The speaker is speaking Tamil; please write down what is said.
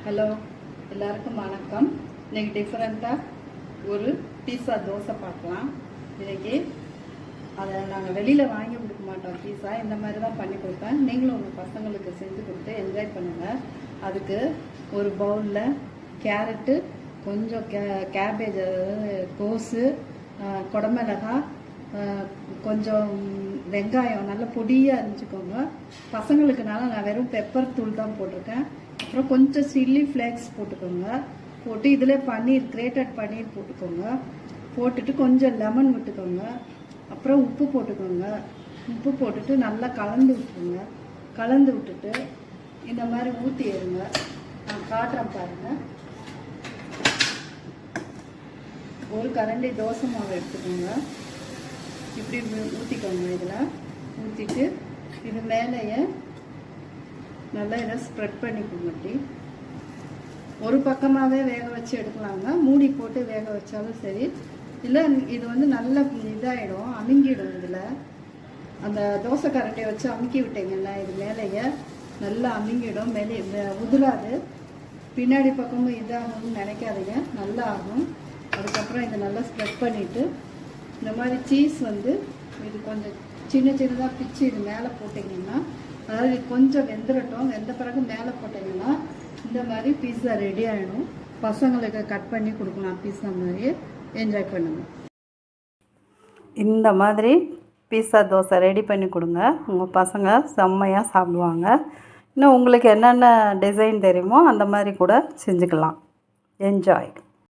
ஹலோ, எல்லாருக்கும் வணக்கம். இன்றைக்கி டிஃப்ரெண்ட்டாக ஒரு பீஸா தோசை பார்க்கலாம். இன்றைக்கி அதை நாங்கள் வெளியில் வாங்கி கொடுக்க மாட்டோம். பீஸா இந்த மாதிரி தான் பண்ணி கொடுப்பேன். நீங்களும் உங்கள் பசங்களுக்கு செஞ்சு கொடுத்து என்ஜாய் பண்ணுங்கள். அதுக்கு ஒரு பவுலில் கேரட்டு, கொஞ்சம் கேபேஜ், கோஸு, குடமிளகாய், கொஞ்சம் வெங்காயம் நல்லா பொடியாக அரிஞ்சிக்கோங்க. பசங்களுக்குனால நான் வெறும் பெப்பர் தூள் தான் போட்டிருக்கேன். அப்புறம் கொஞ்சம் சில்லி ஃப்ளேக்ஸ் போட்டுக்கோங்க. போட்டு இதில் பன்னீர், கிரேட்டட் பன்னீர் போட்டுக்கோங்க. போட்டுட்டு கொஞ்சம் லெமன் விட்டுக்கோங்க. அப்புறம் உப்பு போட்டுக்கோங்க. உப்பு போட்டுட்டு நல்லா கலந்து விட்டுருங்க. கலந்து விட்டுட்டு இந்த மாதிரி ஊற்றி ஏறுங்க. நான் காட்டுறேன் பாருங்கள். ஒரு கரண்டி தோசை மாவு எடுத்துக்கோங்க. இப்படி ஊற்றிக்கோங்க. இதில் ஊற்றிட்டு இது மேலேயே நல்லா இதை ஸ்ப்ரெட் பண்ணிக்கோங்க. அப்படி ஒரு பக்கமாகவே வேக வச்சு எடுக்கலாங்க. மூடி போட்டு வேக வச்சாலும் சரி. இல்லை இது வந்து நல்ல இதாகிடும், அமுங்கிடும். இதில் அந்த தோசை கரண்டியை வச்சு அமுக்கி விட்டீங்கன்னா இது மேலேயே நல்லா அமுங்கிடும். மேலே உதிராது. பின்னாடி பக்கமும் இதாகணும்னு நினைக்காதீங்க, நல்லா ஆகும். அதுக்கப்புறம் இதை நல்லா ஸ்ப்ரெட் பண்ணிவிட்டு இந்த மாதிரி சீஸ் வந்து இது கொஞ்சம் சின்ன சின்னதாக பிச்சு இது மேலே போட்டிங்கன்னா, அதாவது கொஞ்சம் வெந்துடட்டும். வெந்த பிறகு மேலே போட்டிங்கன்னா இந்த மாதிரி பீஸா ரெடி ஆகிடும். பசங்களுக்கு கட் பண்ணி கொடுக்கலாம். பீஸா மாதிரி என்ஜாய் பண்ணுங்கள். இந்த மாதிரி பீஸா தோசை ரெடி பண்ணி கொடுங்க. உங்கள் பசங்க செம்மையாக சாப்பிடுவாங்க. இன்னும் உங்களுக்கு என்னென்ன டிசைன் தெரியுமோ அந்த மாதிரி கூட செஞ்சுக்கலாம். என்ஜாய்.